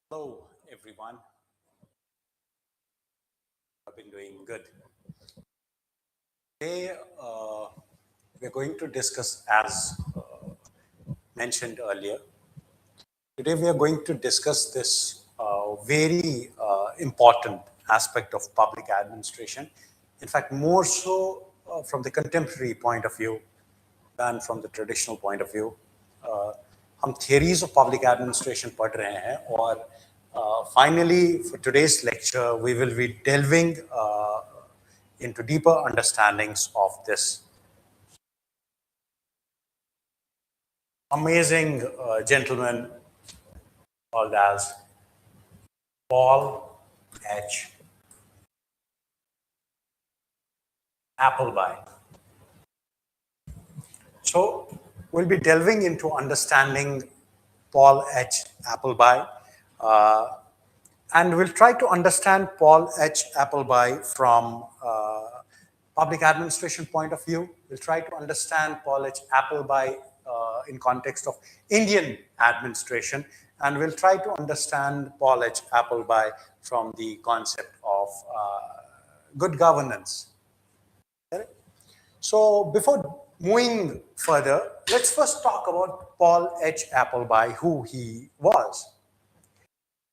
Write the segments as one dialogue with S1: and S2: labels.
S1: Hello, everyone. I've been doing good. Today, we're going to discuss, as mentioned earlier, today we are going to discuss this very important aspect of public administration. In fact, more so from the contemporary point of view than from the traditional point of view. हम theories of public administration पढ़ रहे हैं और finally for today's lecture we will be delving into deeper understandings of this amazing gentleman called as Paul H. Appleby. So we'll be delving into understanding Paul H. Appleby, and we'll try to understand Paul H. Appleby from public administration point of view. We'll try to understand Paul H. Appleby in context of Indian administration, and we'll try to understand Paul H. Appleby from the concept of good governance. So before moving further, let's first talk about Paul H. Appleby, who he was.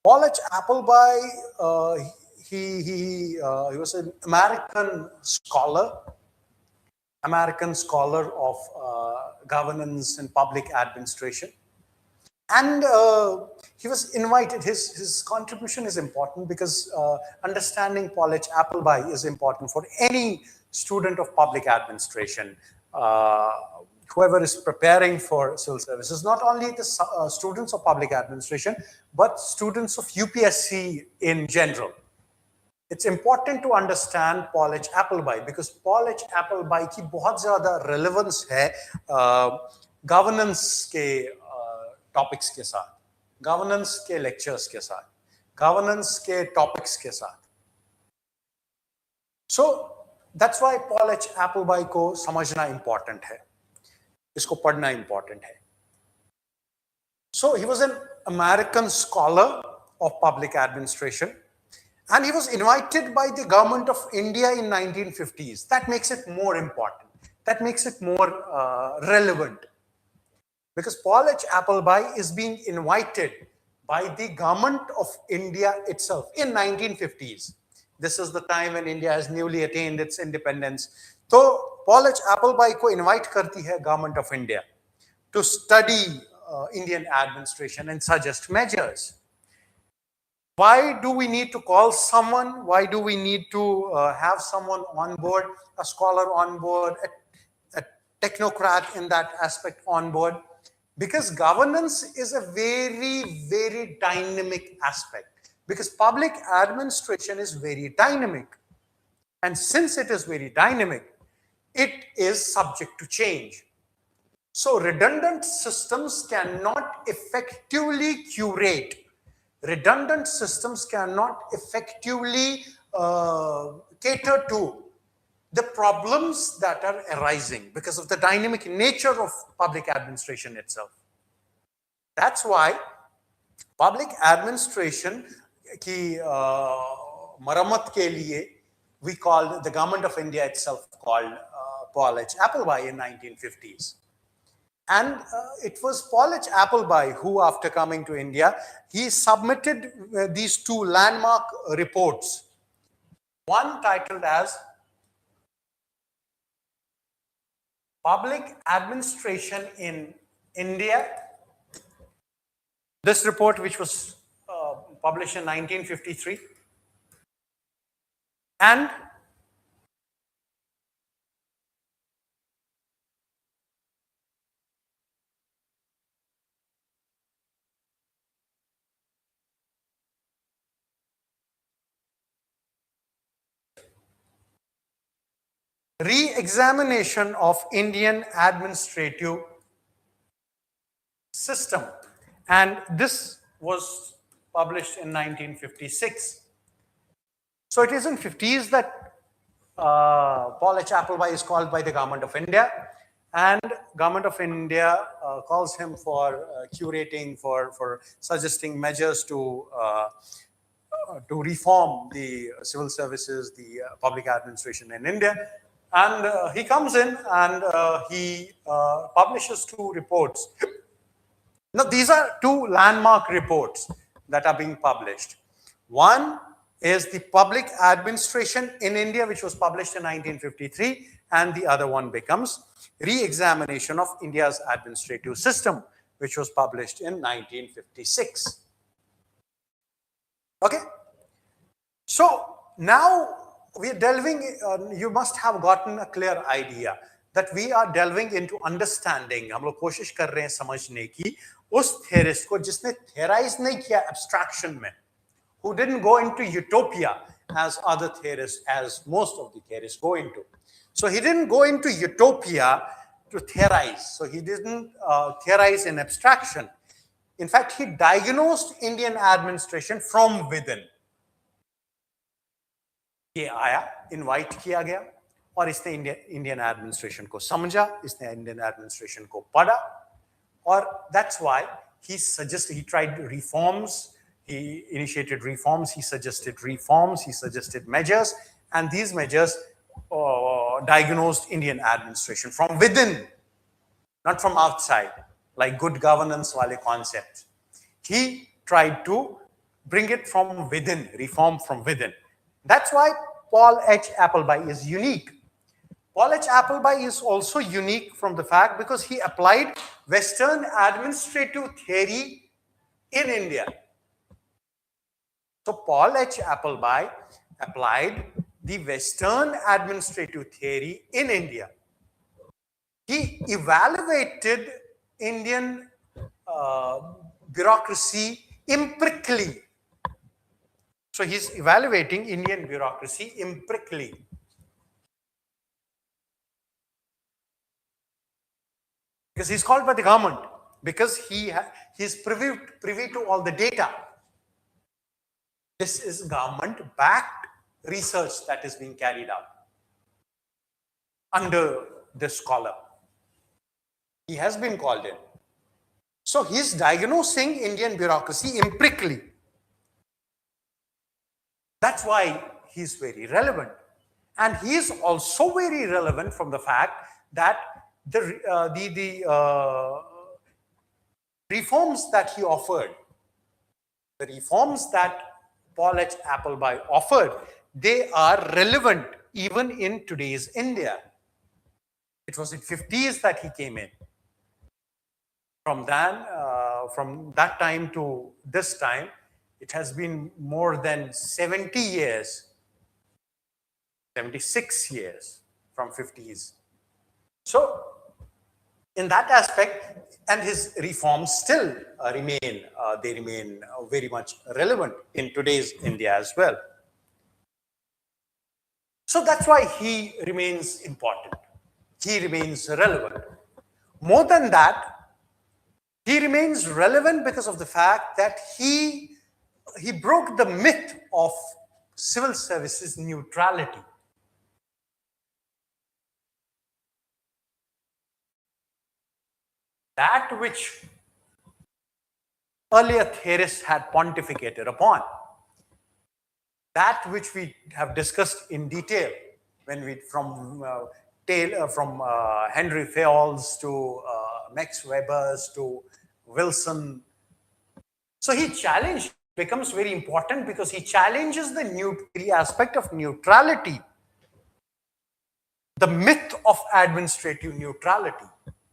S1: Paul H. Appleby, he was an American scholar of governance and public administration. And he was invited, his contribution is important because understanding Paul H. Appleby is important for any student of public administration, whoever is preparing for civil services, not only the students of public administration, but students of UPSC in general. It's important to understand Paul H. Appleby because Paul H. Appleby की बहुत ज़्यादा relevance है governance के topics के साथ, governance के lectures के साथ, governance के topics के साथ. So that's why Paul H. Appleby को समझना important है, इसको पढ़ना important है. So he was an American scholar of public administration, and he was invited by the government of India in 1950s. That makes it more important. That makes it more relevant. Because Paul H. Appleby is being invited by the government of India itself in 1950s. This is the time when India has newly attained its independence. So Paul H. Appleby को invite करती है government of India to study Indian administration and suggest measures. Why do we need to call someone? Why do we need to have someone on board, a scholar on board, a technocrat in that aspect on board? Because governance is a very, very dynamic aspect. Because public administration is very dynamic. And since it is very dynamic, it is subject to change. So redundant systems cannot effectively curate. Redundant systems cannot effectively cater to the problems that are arising because of the dynamic nature of public administration itself. That's why public administration की मरम्मत के लिए we called the government of India itself called Paul H. Appleby in 1950s. And it was Paul H. Appleby who, after coming to India, he submitted these two landmark reports. One titled as Public Administration in India. This report, which was published in 1953. And Re-examination of Indian administrative system, and this was published in 1956. So it is in 50s that Paul H. Appleby is called by the government of India, and government of India calls him for curating, for suggesting measures to reform the civil services, the public administration in India. And he comes in and he publishes two reports. Now, these are two landmark reports that are being published. One is the Public Administration in India, which was published in 1953, and the other one becomes Re-examination of India's Administrative System, which was published in 1956. Okay? So, now we are delving, you must have gotten a clear idea that we are delving into understanding. हम लोग कोशिश कर रहे हैं समझने की उस theorist को जिसने theorize नहीं किया abstraction में, who didn't go into utopia as other theorists, as most of the theorists go into. So he didn't go into utopia to theorize. So he didn't theorize in abstraction. In fact, he diagnosed Indian administration from within. ये आया, invite किया गया और इसने Indian administration को समझा, इसने Indian administration को पढ़ा, और that's why he tried reforms, he initiated reforms, he suggested measures, and these measures diagnosed Indian administration from within, not from outside, like good governance wale concepts. He tried to bring it from within, reform from within. That's why Paul H. Appleby is unique. Paul H. Appleby is also unique from the fact because he applied Western administrative theory in India. So Paul H. Appleby applied the Western administrative theory in India. He evaluated Indian bureaucracy empirically. So he's evaluating Indian bureaucracy empirically. Because he's called by the government, because he's privy to all the data. This is government-backed research that is being carried out under this scholar. He has been called in. So he's diagnosing Indian bureaucracy empirically. That's why he's very relevant. And he is also very relevant from the fact that the reforms that he offered, the reforms that Paul H. Appleby offered, they are relevant even in today's India. It was in 50s that he came in. From that time to this time, it has been more than 70 years, 76 years from 50s. So, in that aspect, and his reforms still remain very much relevant in today's India as well. So that's why he remains important. He remains relevant. More than that, he remains relevant because of the fact that he broke the myth of civil services neutrality. That which earlier theorists had pontificated upon, that which we have discussed in detail when we from Henry Fayol's to Max Weber's to Wilson. So he becomes very important because he challenges the aspect of neutrality, the myth of administrative neutrality.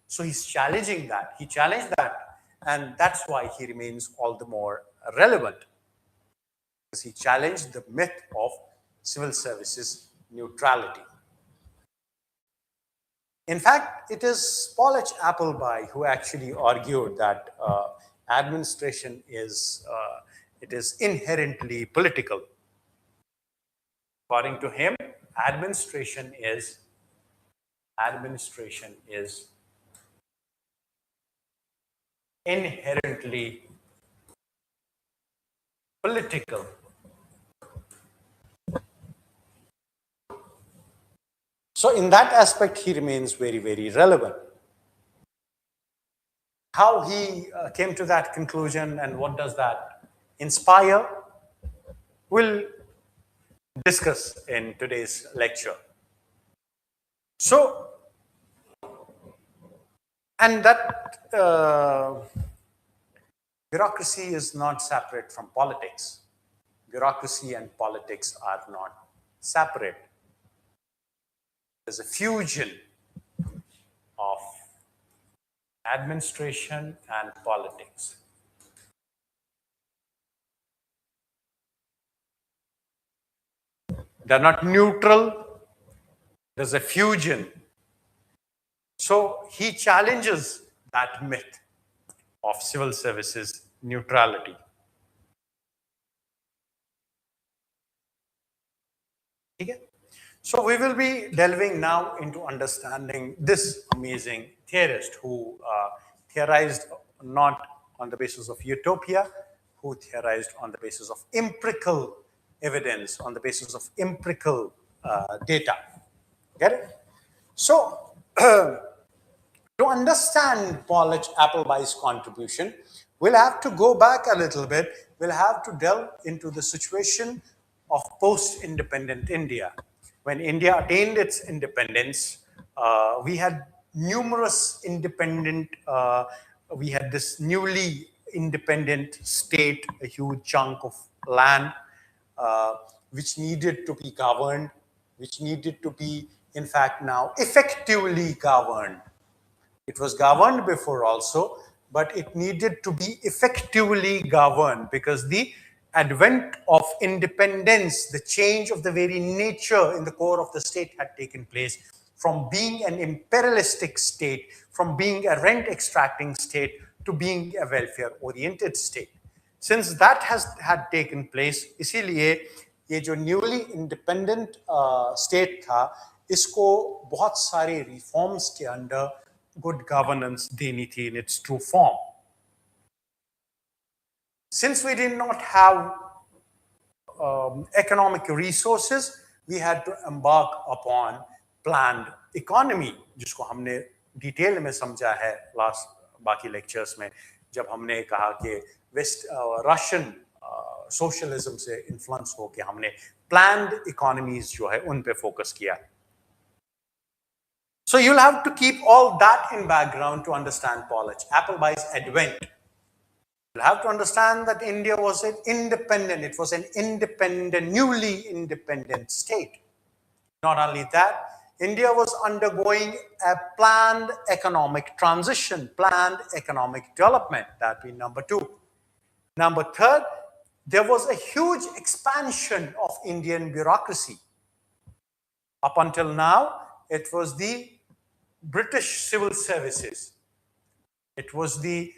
S1: So he's challenging that. He challenged that. And that's why he remains all the more relevant. Because he challenged the myth of civil services neutrality. In fact, it is Paul H. Appleby who actually argued that administration is inherently political. According to him, administration is inherently political. So in that aspect, he remains very, very relevant. How he came to that conclusion and what does that inspire, we'll discuss in today's lecture. So, and that bureaucracy is not separate from politics. Bureaucracy and politics are not separate. There's a fusion of administration and politics. They're not neutral. There's a fusion. So he challenges that myth of civil services neutrality. Okay? So we will be delving now into understanding this amazing theorist who theorized not on the basis of utopia, who theorized on the basis of empirical evidence, on the basis of empirical data. Get it? So to understand Paul Appleby's contribution, we'll have to go back a little bit. We'll have to delve into the situation of post-independent India. When India attained its independence, we had numerous independent, we had this newly independent state, a huge chunk of land, which needed to be governed, which needed to be, in fact, now effectively governed. It was governed before also, but it needed to be effectively governed because the advent of independence, the change of the very nature in the core of the state had taken place from being an imperialistic state, from being a rent extracting state to being a welfare oriented state. Since that had taken place, इसीलिए ये जो newly independent state था, इसको बहुत सारे reforms के अंदर good governance देनी थी in its true form. Since we did not have economic resources, we had to embark upon planned economy, जिसको हमने डिटेल में समझा है लास्ट बाकी लेक्चर्स में, जब हमने कहा कि वेस्ट रशियन सोशलिज्म से इन्फ्लुएंस होकर हमने प्लान्ड इकोनॉमीज जो है उन पे फोकस किया. So you'll have to keep all that in background to understand Paul Appleby's advent. You'll have to understand that India was an independent, it was an independent, newly independent state. Not only that, India was undergoing a planned economic transition, planned economic development. That being number two. Number third, there was a huge expansion of Indian bureaucracy. Up until now, it was the British civil services. It was the,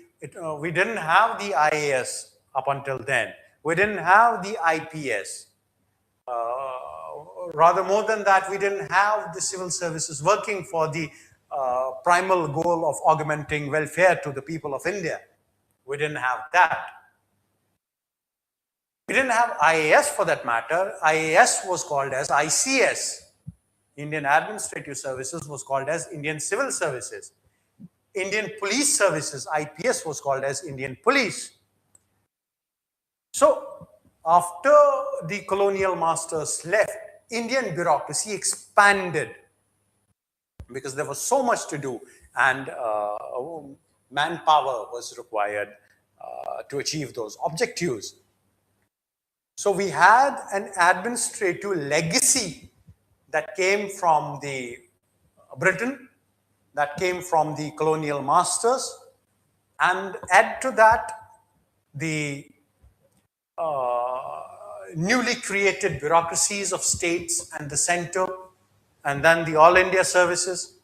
S1: we didn't have the IAS up until then. We didn't have the IPS. Rather more than that, we didn't have the civil services working for the primal goal of augmenting welfare to the people of India. We didn't have that. We didn't have IAS for that matter. IAS was called as ICS. Indian Administrative Services was called as Indian Civil Services. Indian Police Services, IPS, was called as Indian Police. So, after the colonial masters left, Indian bureaucracy expanded because there was so much to do and manpower was required to achieve those objectives. So we had an administrative legacy that came from the Britain, that came from the colonial masters, and add to that the newly created bureaucracies of states and the center, and then the All India services.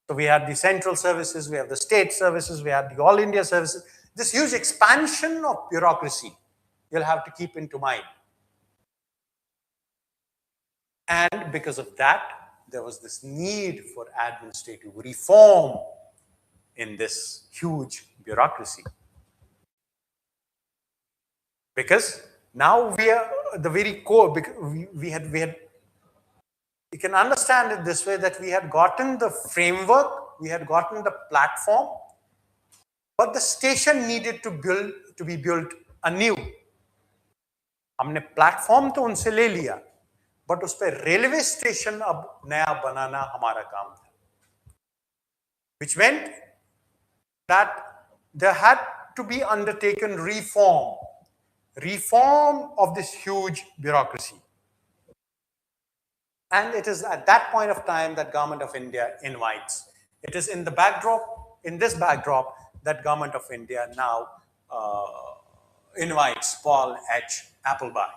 S1: So we had the central services, we have the state services, we have the All India services. This huge expansion of bureaucracy, you'll have to keep into mind. And because of that, there was this need for administrative reform in this huge bureaucracy. Because now we are the very core, because we had, you can understand it this way, that we had gotten the framework, we had gotten the platform, but the station needed to be built anew. हमने platform तो उनसे ले लिया, but उस पर railway station अब नया बनाना हमारा काम था, which meant that there had to be undertaken reform of this huge bureaucracy. And it is at that point of time that Government of India invites. It is in this backdrop, that Government of India now invites Paul H. Appleby.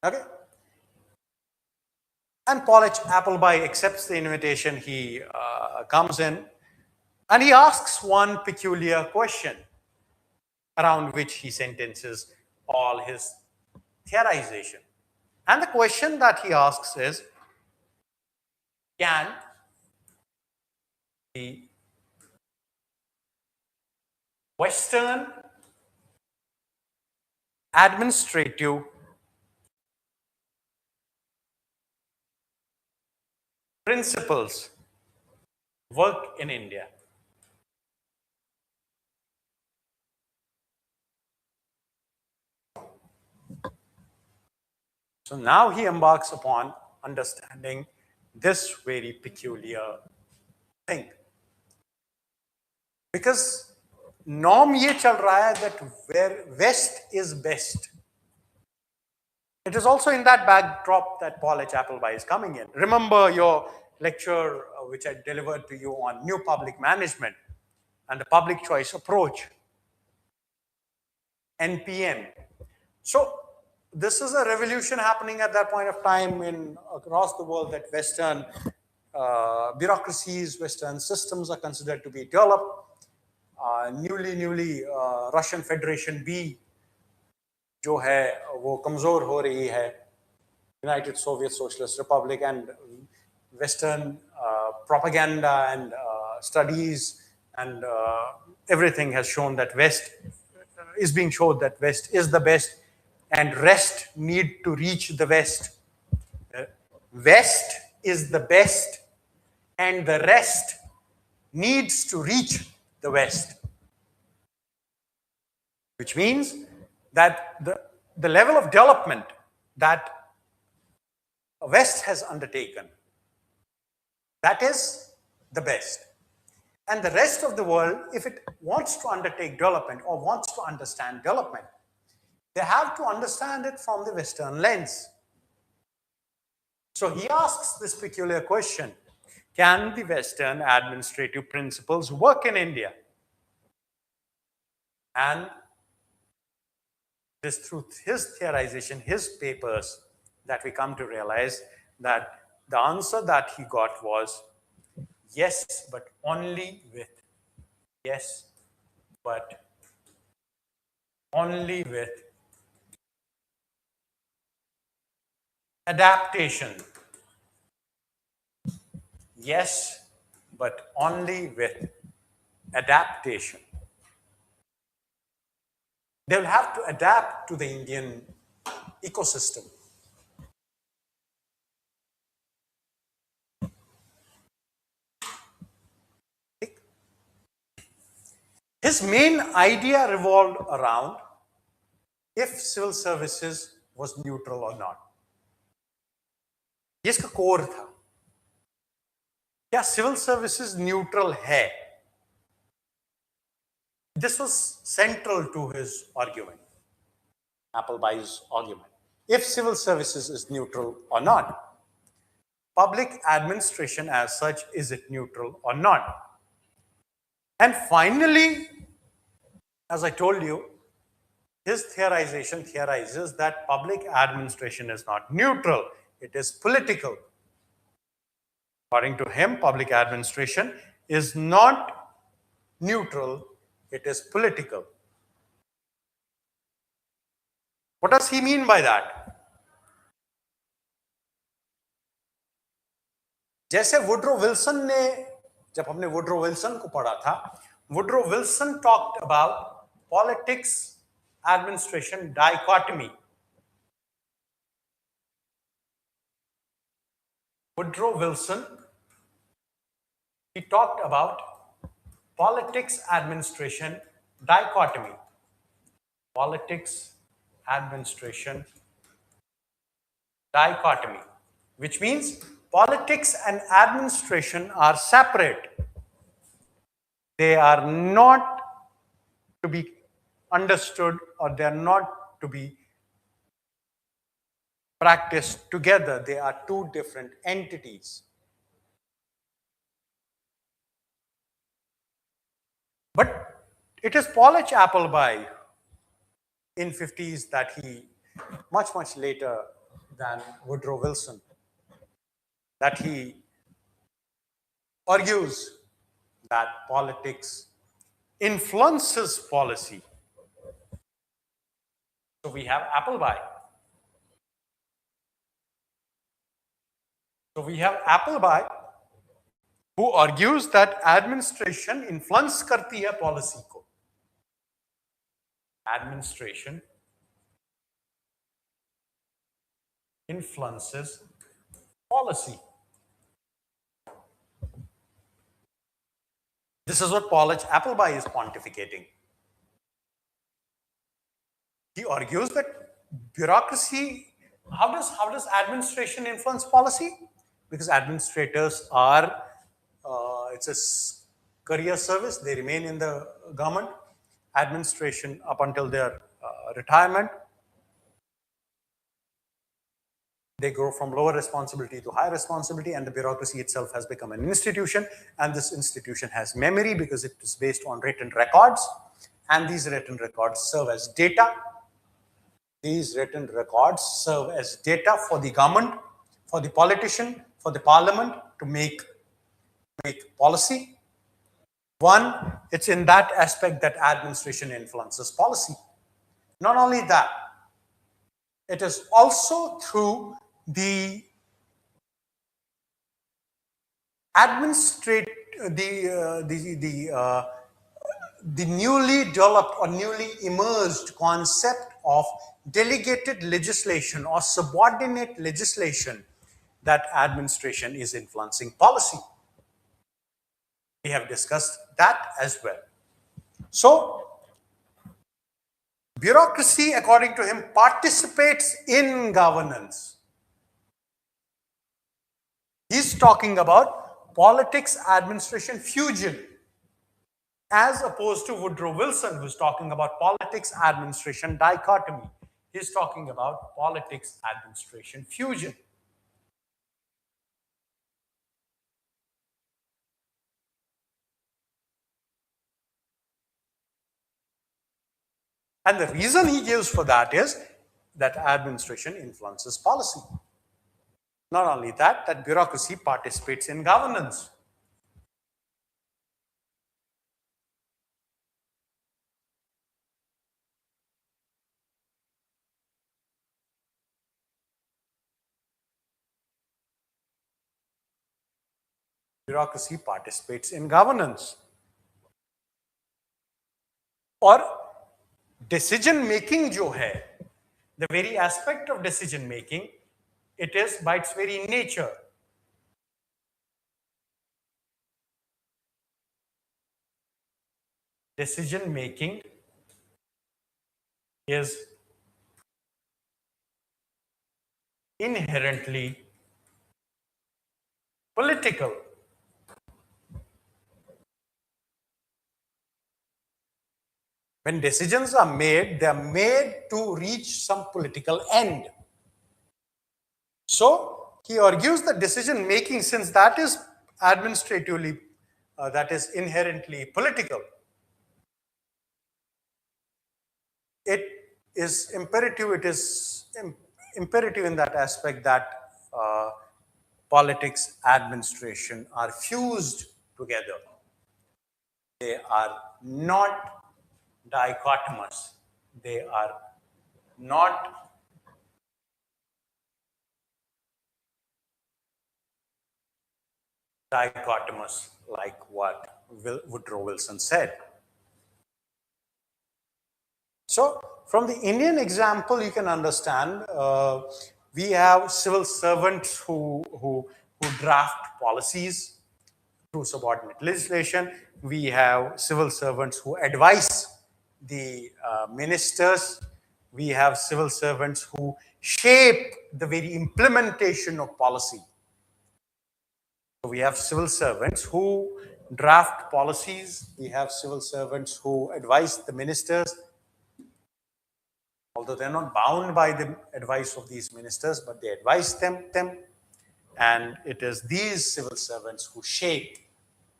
S1: Okay? And Paul H. Appleby accepts the invitation. He comes in and he asks one peculiar question around which he sentences all his theorization. And the question that he asks is, can the Western administrative principles work in India? So now he embarks upon understanding this very peculiar thing. Because norm ye chal raha hai that where West is best. It is also in that backdrop that Paul H. Appleby is coming in. Remember your lecture which I delivered to you on new public management and the public choice approach, NPM. So this is a revolution happening at that point of time across the world, that Western bureaucracies, Western systems are considered to be developed. Newly Russian Federation भी जो है वो कमजोर हो रही है. United Soviet Socialist Republic and Western propaganda and studies and everything has shown that West is being shown that West is the best, and rest need to reach the West. West is the best, and the rest needs to reach the West. Which means that the level of development that West has undertaken, that is the best. And the rest of the world, if it wants to undertake development or wants to understand development, they have to understand it from the Western lens. So he asks this peculiar question: can the Western administrative principles work in India? And it is through his theorization, his papers, that we come to realize that the answer that he got was yes, but only with adaptation. Yes, but only with adaptation. They will have to adapt to the Indian ecosystem. His main idea revolved around if civil services was neutral or not. ये इसका core था. क्या civil services neutral है? This was central to his argument, Appleby's argument. If civil services is neutral or not, public administration as such, is it neutral or not? And finally, as I told you, his theorization theorizes that public administration is not neutral, it is political. According to him, public administration is not neutral, it is political. What does he mean by that? जैसे Woodrow Wilson ने, जब हमने Woodrow Wilson को पढ़ा था, Woodrow Wilson talked about politics administration dichotomy. Woodrow Wilson, he talked about politics administration dichotomy. Politics administration dichotomy, which means politics and administration are separate. They are not to be understood, or they are not to be practiced together. They are two different entities. But it is Paulage Appleby in 50s that he, much later than Woodrow Wilson, that he argues that politics influences policy. So we have Appleby. So we have Appleby who argues that administration influence करती है policy को. Administration influences policy. This is what Paulage Appleby is pontificating. He argues that bureaucracy, how does administration influence policy? Because administrators are, it's a career service, they remain in the government, administration up until their retirement. They go from lower responsibility to higher responsibility, and the bureaucracy itself has become an institution, and this institution has memory because it is based on written records, and these written records serve as data. These written records serve as data for the government, for the politician, for the parliament to make policy. One, it's in that aspect that administration influences policy. Not only that, it is also through the the newly developed or newly emerged concept of delegated legislation or subordinate legislation that administration is influencing policy. We have discussed that as well. So, bureaucracy, according to him, participates in governance. He's talking about politics administration fusion, as opposed to Woodrow Wilson, who's talking about politics administration dichotomy. He's talking about politics administration fusion. And the reason he gives for that is that administration influences policy. Not only that, that bureaucracy participates in governance. Bureaucracy participates in governance. और decision making जो है, the very aspect of decision making, it is by its very nature decision making is inherently political. When decisions are made, they are made to reach some political end. So he argues that decision making, since that is administratively, that is inherently political, it is imperative in that aspect that politics, administration are fused together. They are not dichotomous. They are not dichotomous like what Woodrow Wilson said. So, from the Indian example, you can understand we have civil servants who draft policies. through subordinate legislation. We have civil servants who advise the ministers. We have civil servants who shape the very implementation of policy. So we have civil servants who draft policies. We have civil servants who advise the ministers, although they're not bound by the advice of these ministers, but they advise them. And it is these civil servants who shape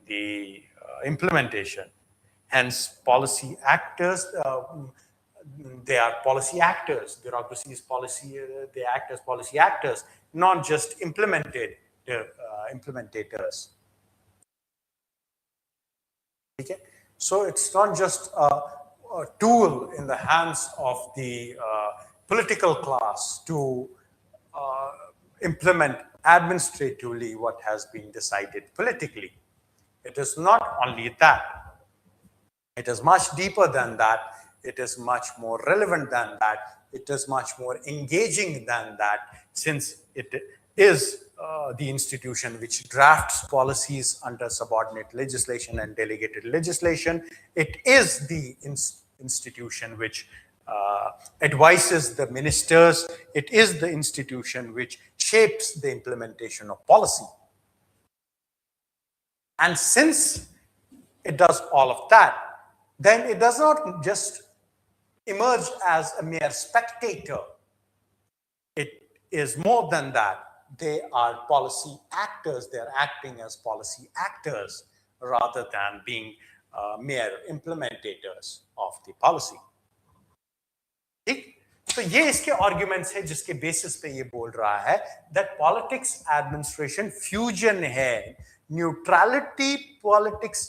S1: the implementation. Hence, policy actors, they are policy actors. Bureaucracy is policy, they act as policy actors, not just implementators. Okay? So it's not just a tool in the hands of the political class to implement administratively what has been decided politically. It is not only that. It is much deeper than that. It is much more relevant than that. It is much more engaging than that, since it is the institution which drafts policies under subordinate legislation and delegated legislation. It is the institution which advises the ministers. It is the institution which shapes the implementation of policy. And since it does all of that, then it does not just emerge as a mere spectator. It is more than that. They are policy actors. They are acting as policy actors rather than being mere implementators of the policy. ठीक? तो ये इसके arguments है जिसके basis पे ये बोल रहा है that politics administration fusion है. न्यूट्रलिटी पॉलिटिक्स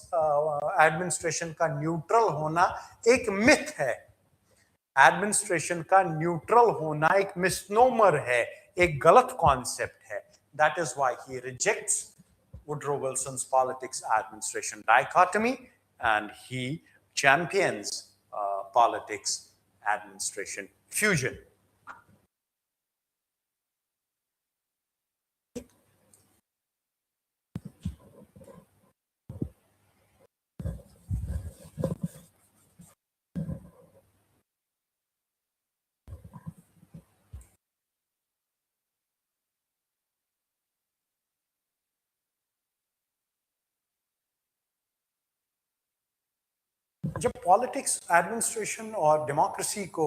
S1: एडमिनिस्ट्रेशन का न्यूट्रल होना एक मिथ है. एडमिनिस्ट्रेशन का न्यूट्रल होना एक मिसनोमर है, एक गलत कॉन्सेप्ट है. That is why he rejects Woodrow Wilson's politics administration dichotomy, and he champions politics administration fusion. जब पॉलिटिक्स एडमिनिस्ट्रेशन और डेमोक्रेसी को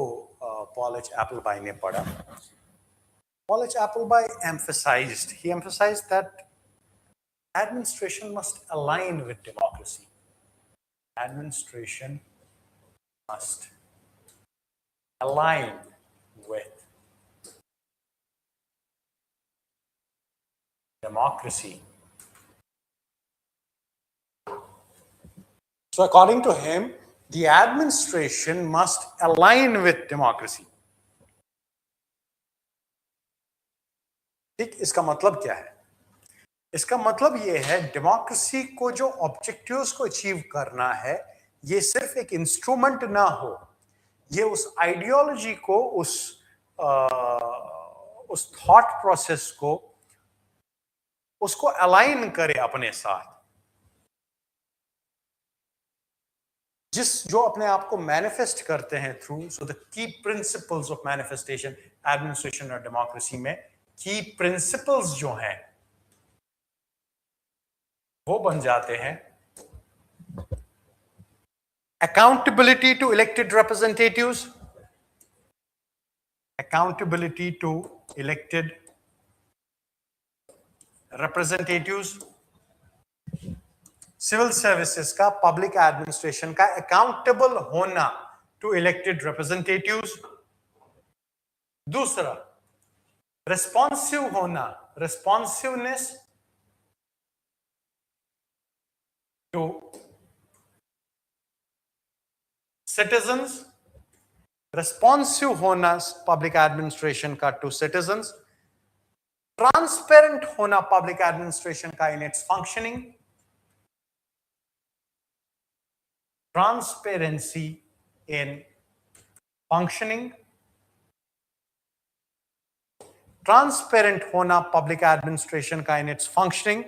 S1: पॉलेज एप्पलबाई ने पढ़ा, पॉलेज एप्पलबाई he emphasized that administration must align with democracy. Administration must align with democracy. So according to him, the administration must align with democracy. ठीक, इसका मतलब क्या है? इसका मतलब ये है डेमोक्रेसी को जो ऑब्जेक्टिव्स को अचीव करना है, ये सिर्फ एक इंस्ट्रूमेंट ना हो, ये उस आइडियोलॉजी को, उस थॉट प्रोसेस को, उसको अलाइन करे अपने साथ, जो अपने आप को मैनिफेस्ट करते हैं through. So the key principles of manifestation administration और डेमोक्रेसी में की प्रिंसिपल्स जो हैं वो बन जाते हैं accountability to elected representatives, accountability to elected representatives, civil services का, पब्लिक एडमिनिस्ट्रेशन का अकाउंटेबल होना टू इलेक्टेड रिप्रेजेंटेटिव्स. दूसरा, रिस्पॉन्सिव होना, रिस्पॉन्सिवनेस टू सिटीजंस, रिस्पॉन्सिव होना पब्लिक एडमिनिस्ट्रेशन का टू सिटीजंस, ट्रांसपेरेंट होना पब्लिक एडमिनिस्ट्रेशन का in its functioning, transparency in functioning, transparent होना public administration का in its functioning,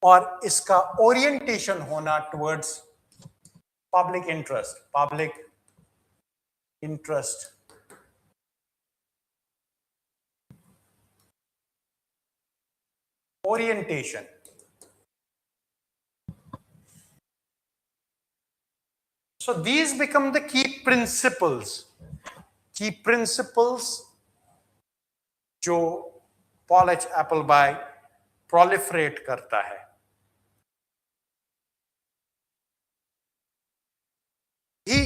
S1: और इसका ओरिएंटेशन होना towards public interest orientation. So these become the key principles जो पॉल एच एप्पलबाई proliferate करता है. He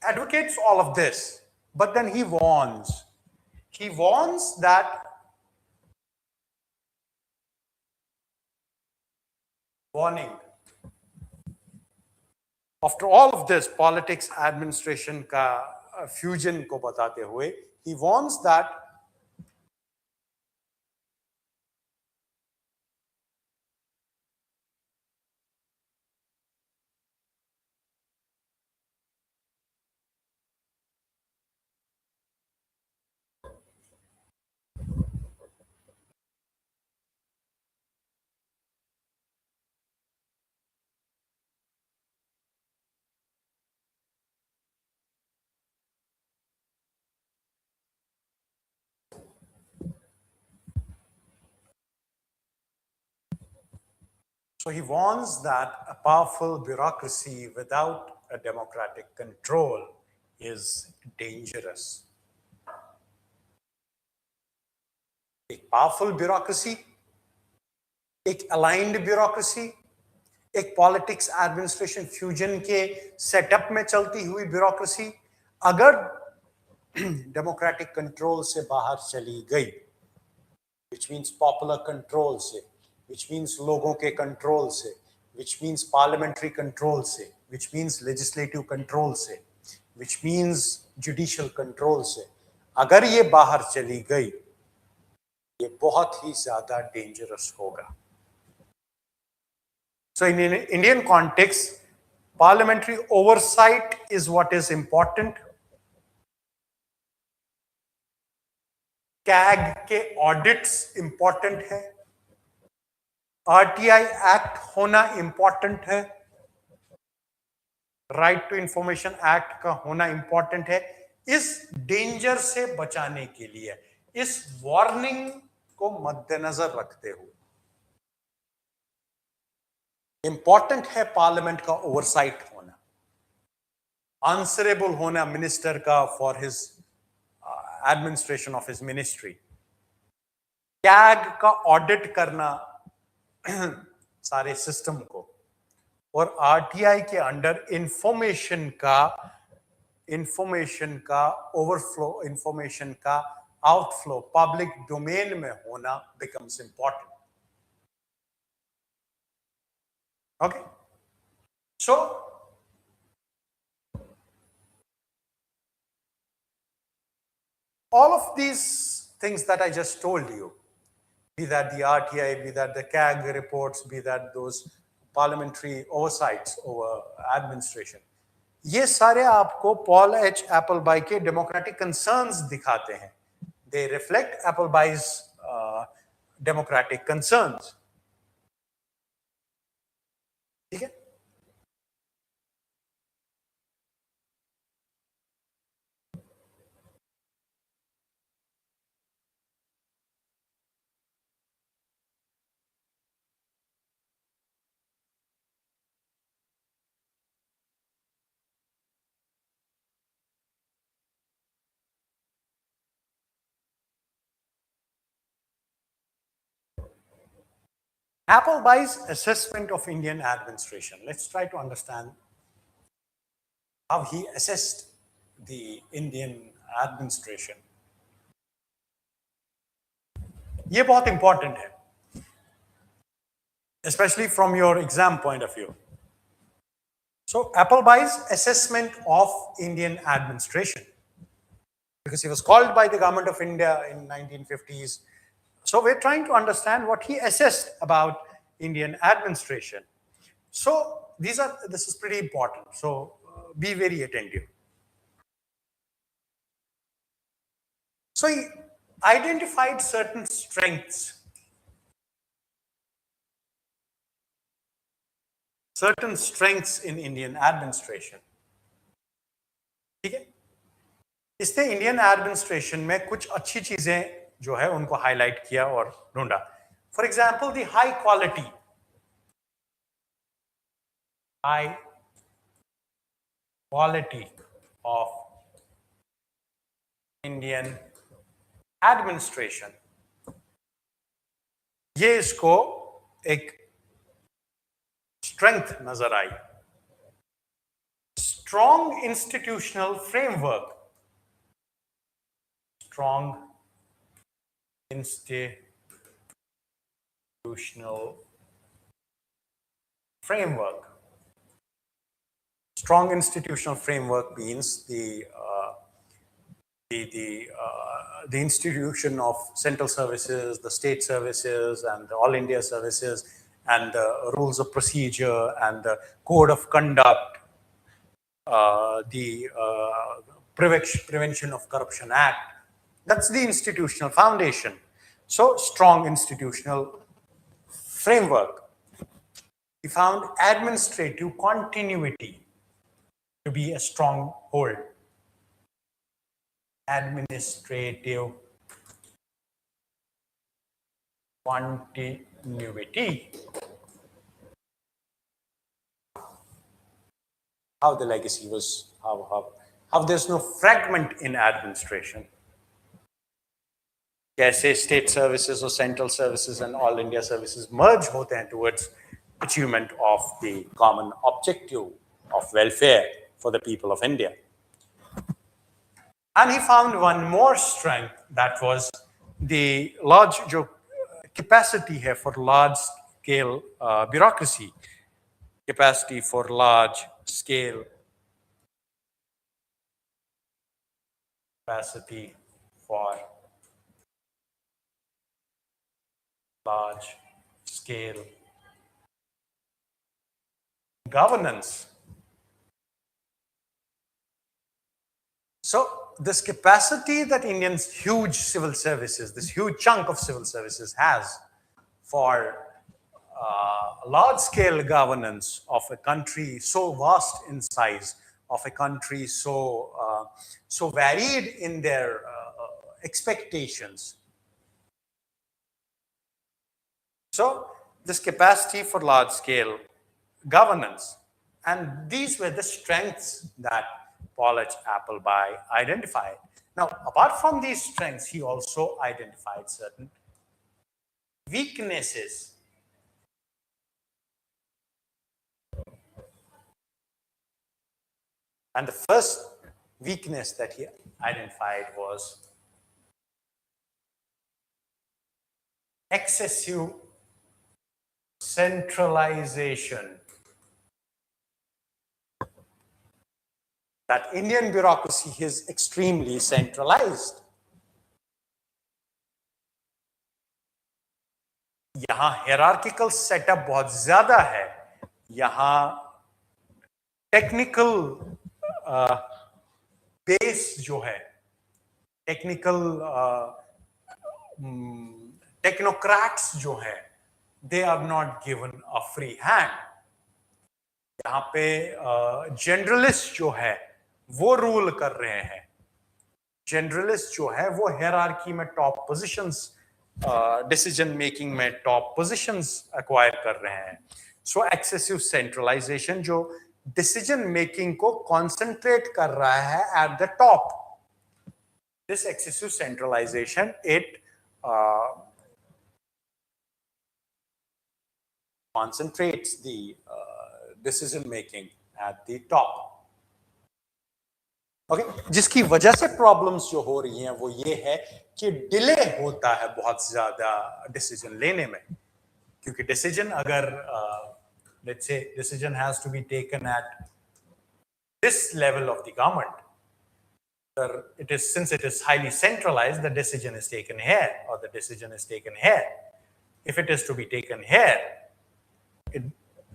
S1: advocates all of this, but then he warns that warning. After all of this politics administration का fusion को बताते हुए, he warns that a powerful bureaucracy without a democratic control is dangerous. एक powerful bureaucracy, एक aligned bureaucracy, एक politics administration fusion के setup में चलती हुई bureaucracy अगर democratic control से बाहर चली गई, which means popular control से, which means लोगों के control से, which means parliamentary control से, which means legislative control से, which means judicial control से, अगर ये बाहर चली गई, ये बहुत ही ज़्यादा dangerous होगा. So in an Indian context, parliamentary oversight is what is important. CAG के audits important है. RTI Act होना important है. Right to Information Act का होना important है. इस danger से बचाने के लिए, इस warning को मद्देनजर रखते हुए important है पार्लियामेंट का ओवरसाइट होना, आंसरेबल होना मिनिस्टर का for his administration of his ministry, CAG का ऑडिट करना सारे सिस्टम को, और आरटीआई के अंडर इंफॉर्मेशन का ओवरफ्लो, इंफॉर्मेशन का आउटफ्लो पब्लिक डोमेन में होना becomes important. Okay, so all of these things that I just told you, be that the RTI, be that the CAG reports, be that those parliamentary oversights over administration, ये सारे आपको Paul H एप्पलबाई के democratic concerns दिखाते हैं. They reflect Appleby democratic concerns. ठीक है? Appleby's assessment of Indian administration. Let's try to understand how he assessed the Indian administration. ये बहुत important है, especially from your exam point of view. So Appleby's assessment of Indian administration, because he was called by the government of India in 1950s. So we're trying to understand what he assessed about Indian administration. So this is pretty important. So be very attentive. So he identified certain strengths certain strengths in Indian administration. ठीक है, इसने Indian administration में कुछ अच्छी चीजें जो है उनको हाईलाइट किया और ढूंढा. For example, the high quality of Indian administration. ये इसको एक स्ट्रेंथ नजर आई. Strong institutional framework. Strong institutional framework. Strong institutional framework means the institution of central services, the state services, and the all India services, and the rules of procedure, and the code of conduct, the Prevention of Corruption Act. That's the institutional foundation. So, strong institutional framework. We found administrative continuity to be a strong hold. Administrative continuity. How the legacy was, how there's no fragment in administration. कैसे state services or central services and all India services merge होते हैं towards achievement of the common objective of welfare for the people of India. And he found one more strength, that was the large capacity here for large scale bureaucracy. Capacity for large scale. Capacity for large scale governance. So this capacity that Indians' huge civil services, this huge chunk of civil services has for large-scale governance of a country so vast in size, of a country so varied in their expectations. So this capacity for large-scale governance, and these were the strengths that Paul H. Appleby identified. Now, apart from these strengths, he also identified certain weaknesses. And the first weakness that he identified was excessive centralization. That Indian bureaucracy is extremely centralized. यहाँ hierarchical setup बहुत ज़्यादा है. यहाँ technical base जो है, technical technocrats जो है, they are not given a free hand. यहाँ पे generalist जो है वो रूल कर रहे हैं. जनरलिस्ट जो है वो हायरार्की में टॉप पोजीशंस, डिसीजन मेकिंग में टॉप पोजीशंस एक्वायर कर रहे हैं. सो एक्सेसिव सेंट्रलाइजेशन जो डिसीजन मेकिंग को कॉन्सेंट्रेट कर रहा है at the top. This excessive centralisation it concentrates the decision making at the top. Okay? जिसकी वजह से प्रॉब्लम्स जो हो रही हैं वो ये है कि डिले होता है बहुत ज्यादा डिसीजन लेने में. क्योंकि डिसीजन अगर let's say decision has to be taken at this level of the government, since it is highly centralized, the decision is taken here or the decision is taken here. If it is to be taken here,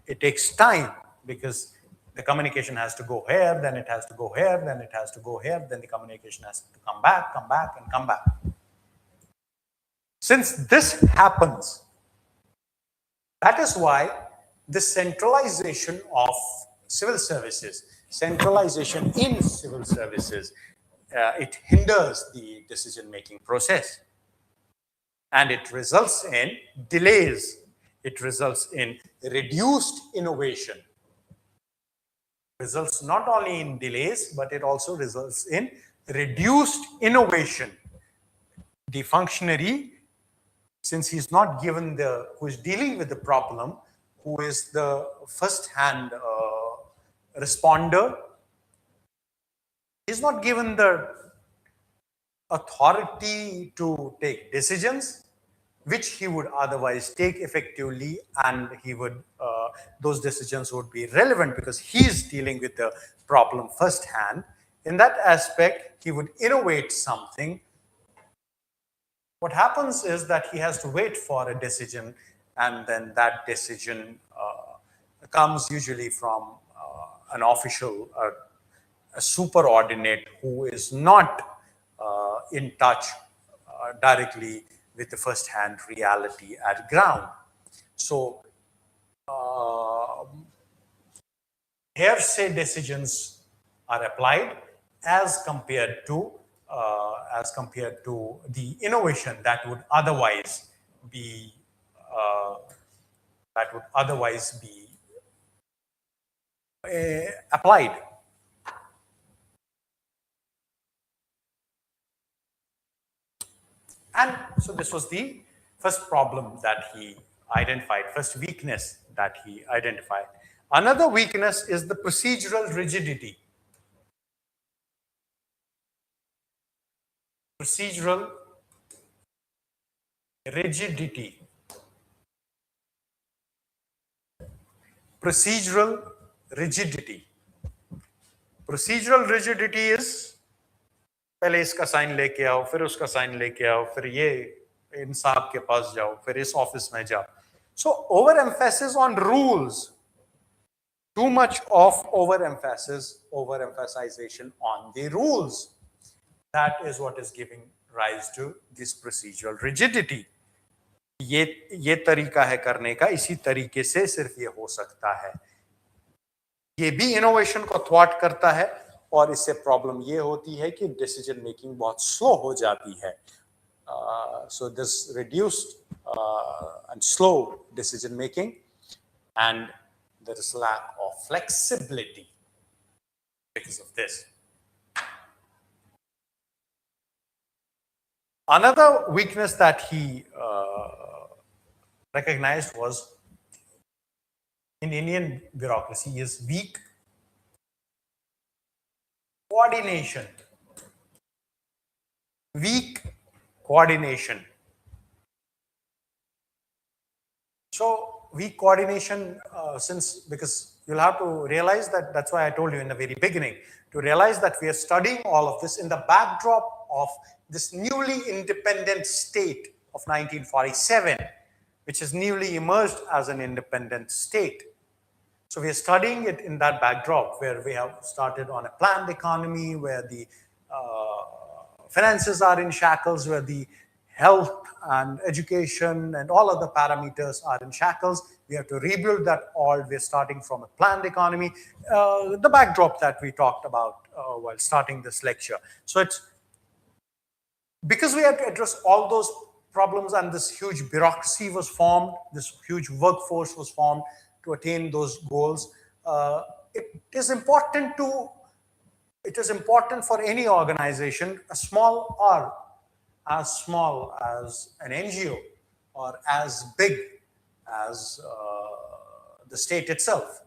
S1: it takes time because the communication has to go here, then it has to go here, then it has to go here, then the communication has to come back, and come back. Since this happens, that is why this centralization of civil services, centralization in civil services, it hinders the decision-making process. And it results in delays. It results in reduced innovation. Results not only in delays, but it also results in reduced innovation. The functionary, since he's not given who is dealing with the problem, who is the first-hand responder, he's not given the authority to take decisions, which he would otherwise take effectively, and he would those decisions would be relevant because he's dealing with the problem firsthand. In that aspect, he would innovate something. What happens is that he has to wait for a decision, and then that decision comes usually from an official, a superordinate who is not in touch directly with the first-hand reality at ground. So hearsay decisions are applied as compared to the innovation that would otherwise be applied. And so this was the first problem that he identified, first weakness that he identified. Another weakness is the procedural rigidity. Procedural rigidity. Procedural rigidity. Procedural rigidity is पहले इसका sign लेके आओ, फिर उसका sign लेके आओ, फिर ये इन साहब के पास जाओ, फिर इस ऑफिस में जाओ. So overemphasis on rules, too much of overemphasization on the rules. That is what is giving rise to this procedural rigidity. ये तरीका है करने का, इसी तरीके से सिर्फ ये हो सकता है. ये भी इनोवेशन को थ्वाट करता है, और इससे प्रॉब्लम ये होती है कि डिसीजन मेकिंग बहुत स्लो हो जाती है. So this reduced and slow decision making, and there is lack of flexibility because of this. Another weakness that he recognized was in Indian bureaucracy is weak coordination. Weak coordination. So weak coordination, because you'll have to realize that, that's why I told you in the very beginning, to realize that we are studying all of this in the backdrop of this newly independent state of 1947, which is newly emerged as an independent state. So we are studying it in that backdrop where we have started on a planned economy, where the finances are in shackles, where the health and education and all other parameters are in shackles. We have to rebuild that all. We're starting from a planned economy, the backdrop that we talked about while starting this lecture. So it's because we had to address all those problems, and this huge bureaucracy was formed, this huge workforce was formed to attain those goals. It is important for any organization, as small as an NGO or as big as the state itself.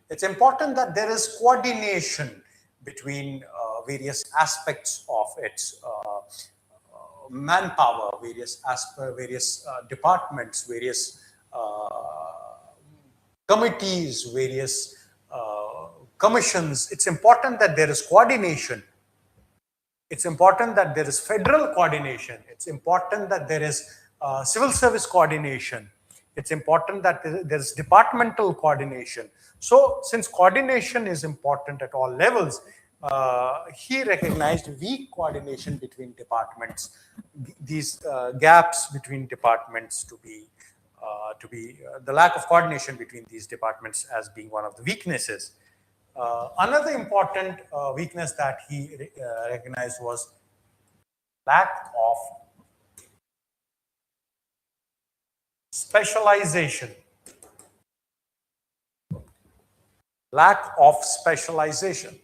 S1: It's important that there is coordination between various aspects of its manpower, various departments, various committees, various commissions. It's important that there is coordination. It's important that there is federal coordination. It's important that there is civil service coordination. It's important that there is departmental coordination. So since coordination is important at all levels, he recognized weak coordination between departments, these gaps between departments to be to be the lack of coordination between these departments as being one of the weaknesses. Another important weakness that he recognized was lack of specialization. Lack of specialization.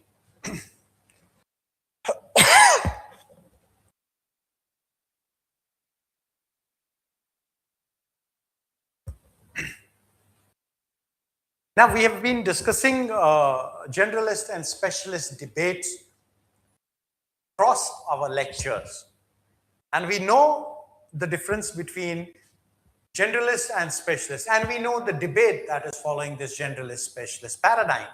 S1: Now, we have been discussing generalist and specialist debates across our lectures. And we know the difference between generalist and specialist. And we know the debate that is following this generalist-specialist paradigm.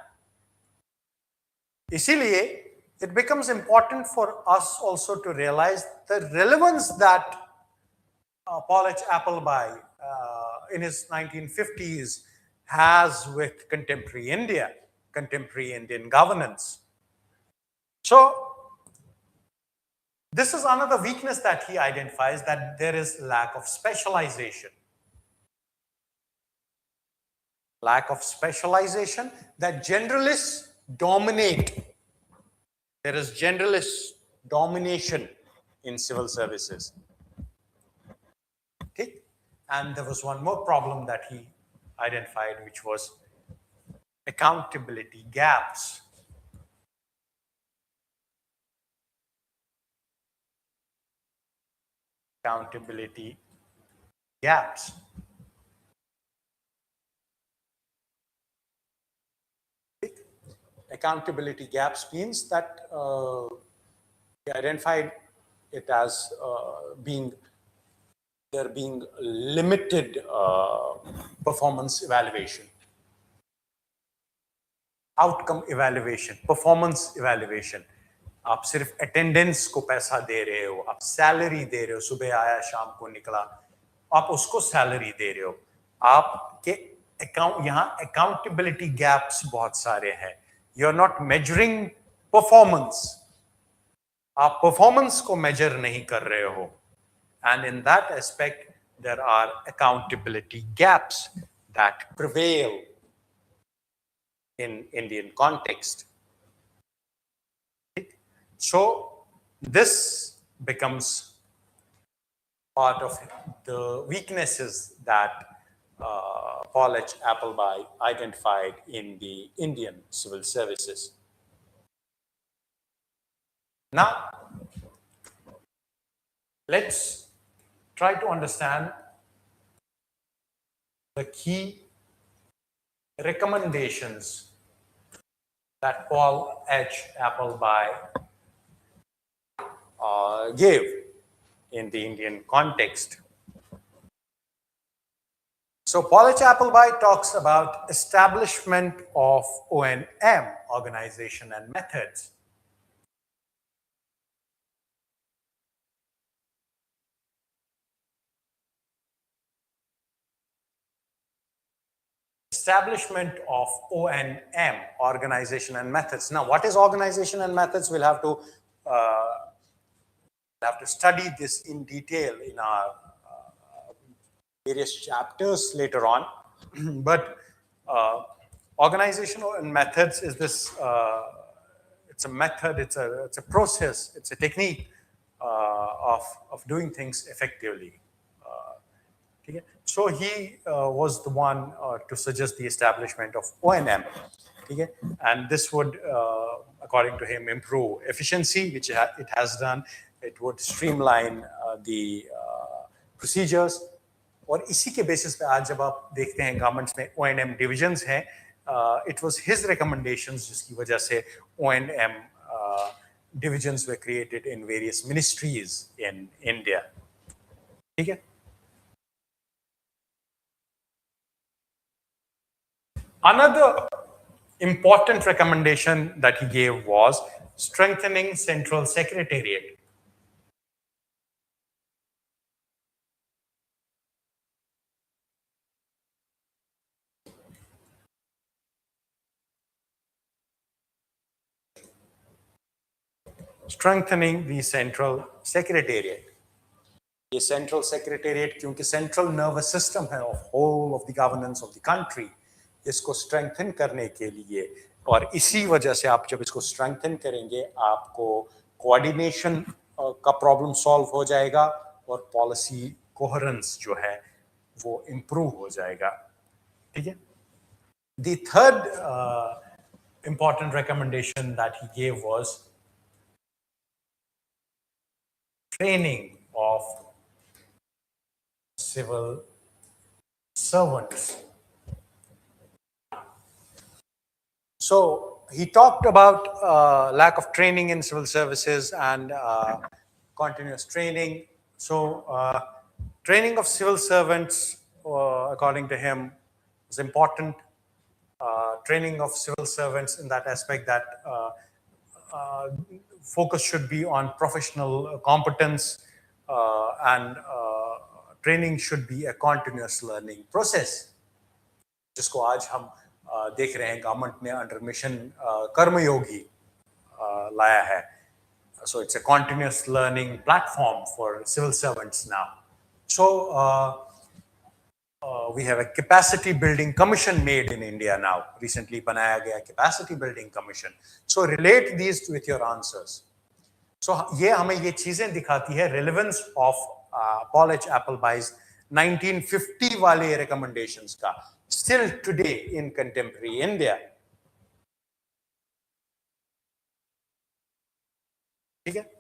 S1: Isiliye, it becomes important for us also to realize the relevance that Paul H. Appleby in his 1950s has with contemporary India, contemporary Indian governance. So this is another weakness that he identifies, that there is lack of specialization. Lack of specialization, that generalists dominate. There is generalist domination in civil services. Okay? And there was one more problem that he identified, which was accountability gaps. Accountability gaps. Accountability gaps means that he identified it as there being limited performance evaluation, outcome evaluation, performance evaluation. आप सिर्फ attendance को पैसा दे रहे हो, आप salary दे रहे हो, सुबह आया शाम को निकला, आप उसको सैलरी दे रहे हो, आपके अकाउंट यहाँ अकाउंटेबिलिटी गैप्स बहुत सारे हैं. You are not measuring performance, आप परफॉर्मेंस को मेजर नहीं कर रहे हो. And in that aspect, there are accountability gaps that prevail in Indian context. So this becomes part of the weaknesses that Paul H. Appleby identified in the Indian civil services. Now, let's try to understand the key recommendations that Paul H. Appleby gave in the Indian context. So Paul H. Appleby talks about establishment of O&M, organization and methods. Establishment of O&M, organization and methods. Now, what is organization and methods? We'll have to study this in detail in our various chapters later on. But organization and methods is this, it's a method, it's a process, it's a technique of doing things effectively. Okay. So he was the one to suggest the establishment of O&M. Okay. And this would, according to him, improve efficiency, which it has done. It would streamline the procedures. और इसी के basis पे आज जब आप देखते हैं governments में O&M डिविजन्स हैं, it was his recommendations जिसकी वजह से O&M divisions were created in various ministries in India. ठीक है? Another important recommendation that he gave was strengthening central secretariat. Strengthening the central secretariat. ये सेंट्रल सेक्रेटेरिएट क्योंकि central nervous system है of whole of the governance of the country, इसको strengthen करने के लिए, और इसी वजह से आप जब इसको स्ट्रेंथन करेंगे आपको कोऑर्डिनेशन का प्रॉब्लम सॉल्व हो जाएगा और पॉलिसी कोहेरेंस जो है वो इम्प्रूव हो जाएगा। ठीक है। The third important recommendation that he gave was training of civil servants. So he talked about lack of training in civil services and continuous training. So training of civil servants, according to him, is important. Training of civil servants in that aspect that focus should be on professional competence and training should be a continuous learning process, जिसको आज हम देख रहे हैं government ने under mission कर्मयोगी लाया है. So it's a continuous learning platform for civil servants now. So we have a capacity building commission made in India now. Recently बनाया गया capacity building commission. So relate these with your answers. So ये हमें ये चीजें दिखाती है relevance of Paul H. Appleby's 1950 वाले recommendations का still today in contemporary India. ठीक है.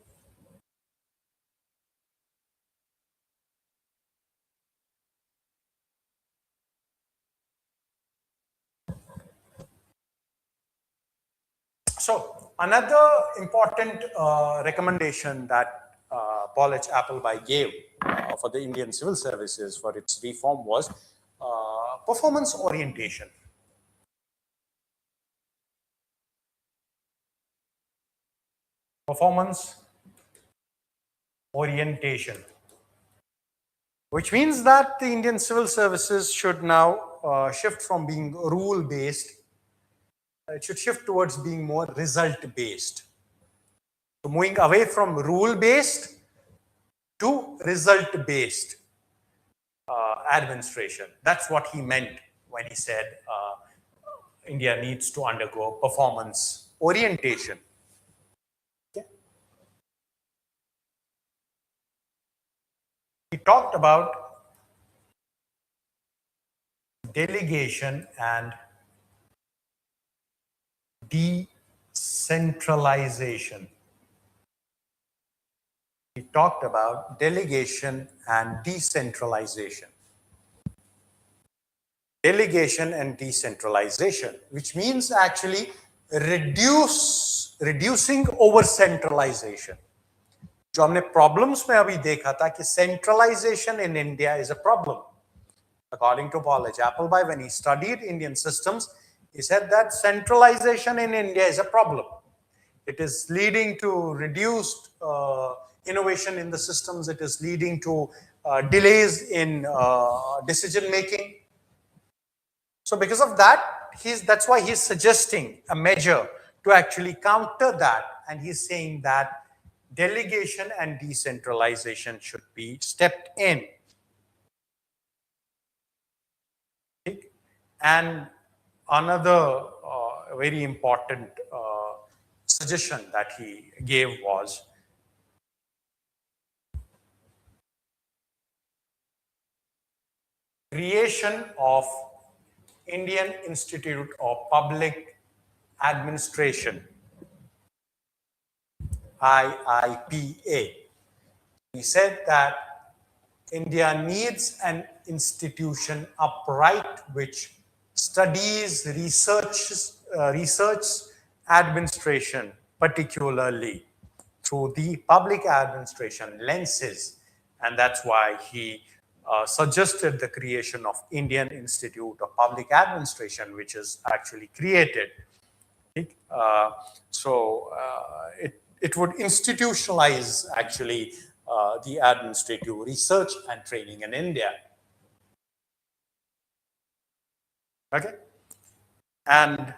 S1: So another important recommendation that Paul H. Appleby gave for the Indian civil services for its reform was performance orientation. Performance orientation, which means that the Indian civil services should now shift from being rule-based. It should shift towards being more result-based. So moving away from rule-based to result-based administration. That's what he meant when he said India needs to undergo performance orientation. Okay. He talked about delegation and decentralization. He talked about delegation and decentralization. Delegation and decentralization, which means actually reducing over centralization. जो हमने problems में अभी देखा था कि centralization in India is a problem. According to Paul H. Appleby, when he studied Indian systems, he said that centralization in India is a problem. It is leading to reduced innovation in the systems. It is leading to delays in decision making. So because of that, that's why he's suggesting a measure to actually counter that. And he's saying that delegation and decentralization should be stepped in. And another very important suggestion that he gave was creation of Indian Institute of Public Administration, IIPA. He said that India needs an institution upright which studies, research administration, particularly through the public administration lenses. And that's why he suggested the creation of Indian Institute of Public Administration, which is actually created. It would institutionalize actually the administrative research and training in India. Okay. And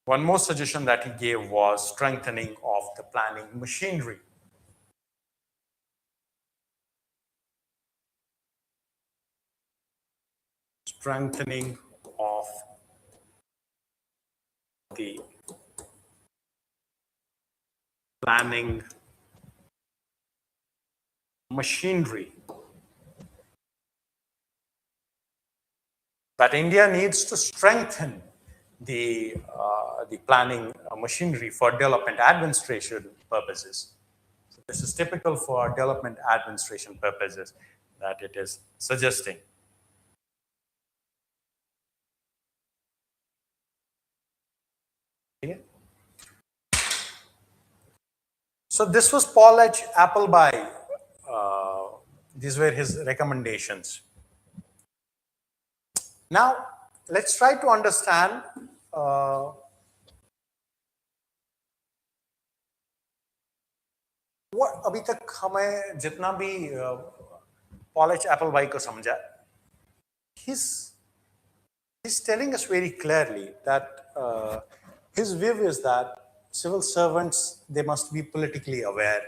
S1: one more suggestion that he gave was strengthening of the planning machinery. strengthening of the planning machinery that India needs to strengthen the planning machinery for development administration purposes. So this is typical for development administration purposes that it is suggesting. Okay. So this was Paul H. Appleby. These were his recommendations. Now, let's try to understand what अभी तक हमें जितना भी Paul H. Appleby को समझा, he's telling us very clearly that his view is that civil servants, they must be politically aware.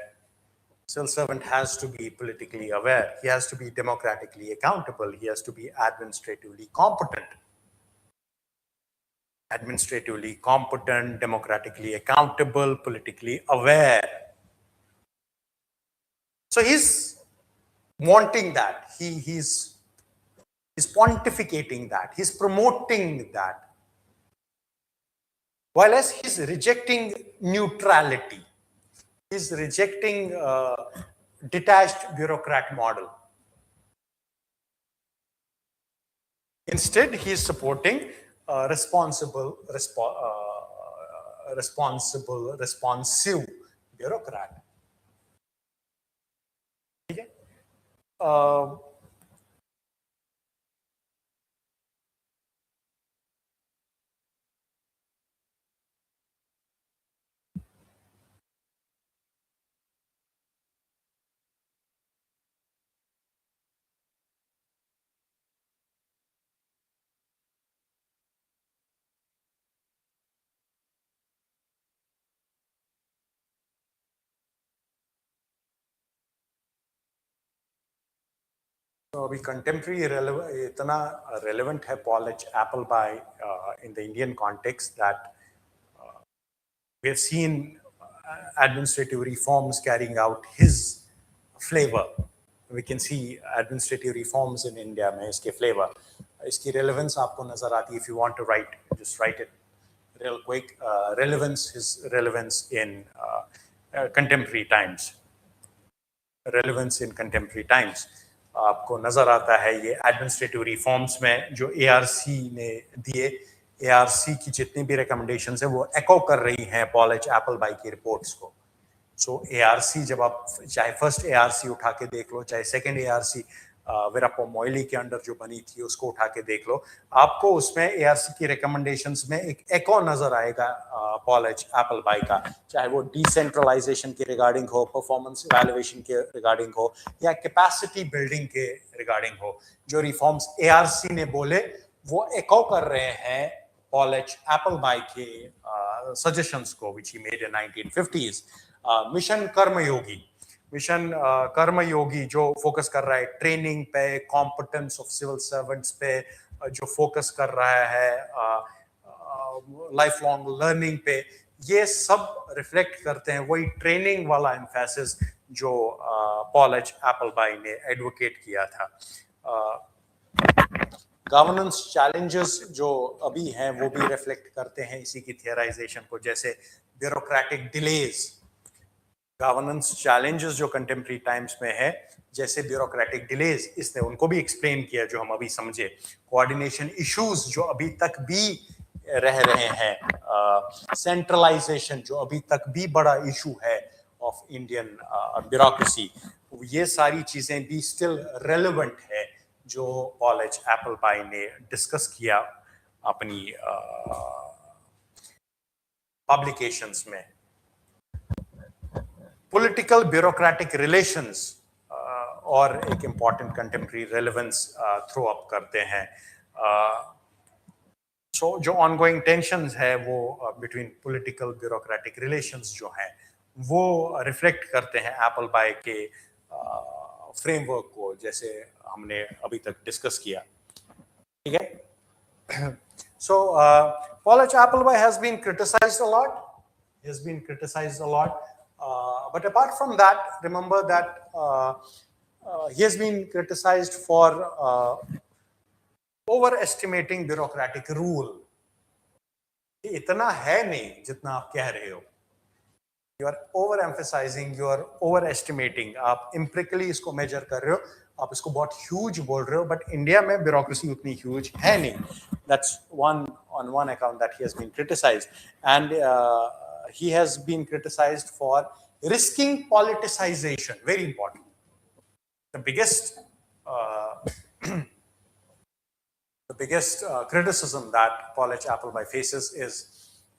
S1: Civil servant has to be politically aware. He has to be democratically accountable. He has to be administratively competent. Administratively competent, democratically accountable, politically aware. So he's wanting that. He's pontificating that. He's promoting that. While as he's rejecting neutrality. He's rejecting detached bureaucrat model. Instead, he's supporting responsive bureaucrat. Okay? So अभी contemporary इतना relevant है Paul H. Appleby in the Indian context that we have seen administrative reforms carrying out his flavor. We can see administrative reforms in India में इसके flavor. इसकी relevance आपको नजर आती है. If you want to write, just write it real quick. His relevance in contemporary times. Relevance in contemporary times. आपको नजर आता है ये एडमिनिस्ट्रेटिव रिफॉर्म्स में जो ARC ने दिए, ARC की जितनी भी रिकमेंडेशंस है वो एको कर रही हैं पॉल एच एप्पलबाई की रिपोर्ट्स को. सो ARC जब आप चाहे फर्स्ट ARC उठा के देख लो, चाहे सेकंड ARC वीरप्पा मोइली के अंडर जो बनी थी उसको उठा के देख लो, आपको उसमें ARC की रिकमेंडेशंस में एक एको नजर आएगा पॉल एच एप्पलबाई का, चाहे वो डिसेंट्रलाइजेशन के रिगार्डिंग हो, परफॉर्मेंस इवैल्यूएशन के रिगार्डिंग हो या कैपेसिटी बिल्डिंग के रिगार्डिंग हो. जो रिफॉर्म्स ARC ने बोले वो एको कर रहे हैं पॉल एच एप्पलबाई के सजेशंस को which he made in 1950s. Mission Karmayogi, mission Karmayogi जो फोकस कर रहा है ट्रेनिंग पे, कॉम्पिटेंस ऑफ सिविल सर्वेंट्स पे, जो फोकस कर रहा है लाइफ लॉन्ग लर्निंग पे, ये सब रिफ्लेक्ट करते हैं वही ट्रेनिंग वाला एम्फेसिस जो पॉल एच एप्पलबाई ने एडवोकेट किया था. गवर्नेंस चैलेंजेस जो अभी हैं वो भी रिफ्लेक्ट करते हैं इसी की थियराइजेशन को, जैसे ब्यूरोक्रेटिक डिलेज. गवर्नेंस चैलेंजेस जो कंटेम्प्रेरी टाइम्स में है जैसे ब्यूरोक्रेटिक डिलेज, इसने उनको भी एक्सप्लेन किया जो हम अभी समझे. कोऑर्डिनेशन इश्यूज जो अभी तक भी रह रहे हैं, सेंट्रलाइजेशन जो अभी तक भी बड़ा इशू है ऑफ इंडियन ब्यूरोक्रेसी, ये सारी चीजें भी स्टिल रेलेवेंट है जो पॉल एच एप्पलबाई ने डिस्कस किया अपनी पब्लिकेशंस में. पॉलिटिकल ब्यूरोक्रेटिक रिलेशंस और एक important contemporary relevance throw up करते हैं. सो जो ऑनगोइंग टेंशंस है वो बिटवीन पॉलिटिकल ब्यूरोक्रेटिक रिलेशंस जो हैं वो रिफ्लेक्ट करते हैं एप्पलबाई के फ्रेमवर्क को, जैसे हमने अभी तक डिस्कस किया. Okay. So Paulage Appleby has been criticized a lot. He has been criticized a lot. But apart from that, remember that he has been criticized for overestimating bureaucratic rule. इतना है नहीं जितना आप कह रहे हो. You are over emphasizing, you are overestimating. आप empirically इसको measure कर रहे हो, आप इसको बहुत huge बोल रहे हो, but India में bureaucracy उतनी huge है नहीं. That's on one account that he has been criticized, and he has been criticized for risking politicization. Very important. The biggest criticism that Paulage Appleby faces is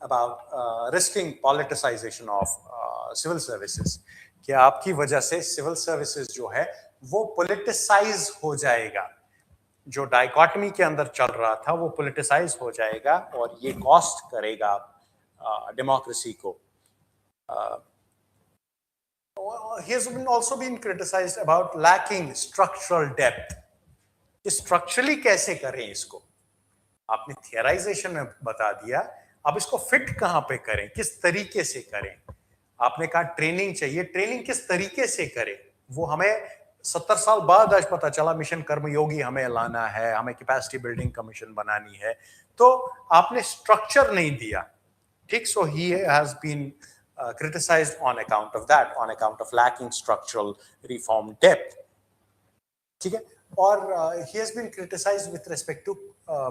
S1: about risking politicization of civil services. कि आपकी वजह से civil services जो है वो politicize हो जाएगा. जो डाइकोटमी के अंदर चल रहा था वो politicize हो जाएगा और ये cost करेगा democracy को. He has also been criticized about lacking structural depth. Structurally कैसे करें इसको? आपने थियराइजेशन में बता दिया, अब इसको फिट कहां पे करें, किस तरीके से करें? आपने कहा ट्रेनिंग चाहिए, ट्रेनिंग किस तरीके से करें? वो हमें 70 साल बाद आज पता चला मिशन कर्मयोगी हमें लाना है, हमें कैपेसिटी बिल्डिंग कमीशन बनानी है, तो आपने स्ट्रक्चर नहीं दिया. ठीक. So he has been criticized on account of that, on account of lacking structural reform depth. ठीक है. Or he has been criticized with respect to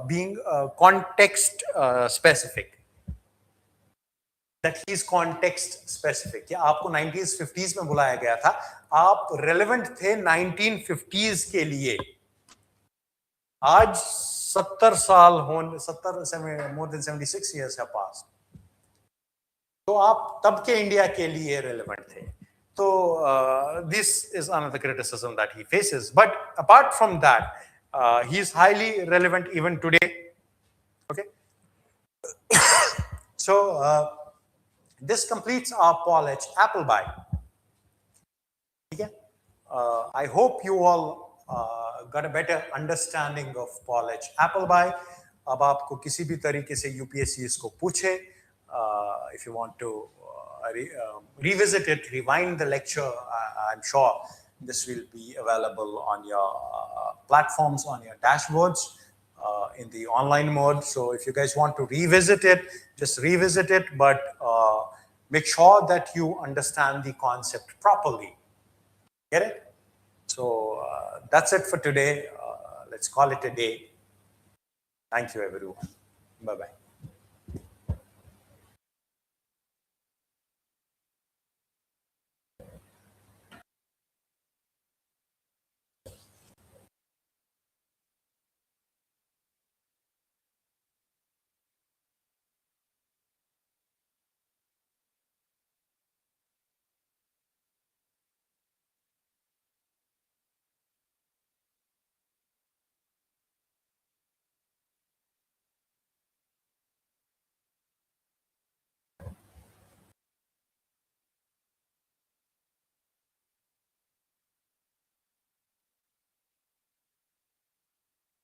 S1: being context specific. That he is context specific. कि आपको 90s 50s में बुलाया गया था, आप relevant थे 1950s के लिए. आज 70 साल होने 70 more than 76 years have passed. तो आप तब के इंडिया के लिए relevant थे. So this is another criticism that he faces. But apart from that, he is highly relevant even today. Okay. So this completes our Paulage Appleby. Okay. I hope you all got a better understanding of Paulage Appleby. अब आपको किसी भी तरीके से UPSC इसको पूछे, if you want to revisit it, rewind the lecture, I'm sure this will be available on your platforms, on your dashboards, in the online mode. So if you guys want to revisit it, just revisit it, but make sure that you understand the concept properly. Get it? So that's it for today. Let's call it a day. Thank you, everyone. Bye-bye.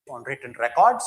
S1: On written records.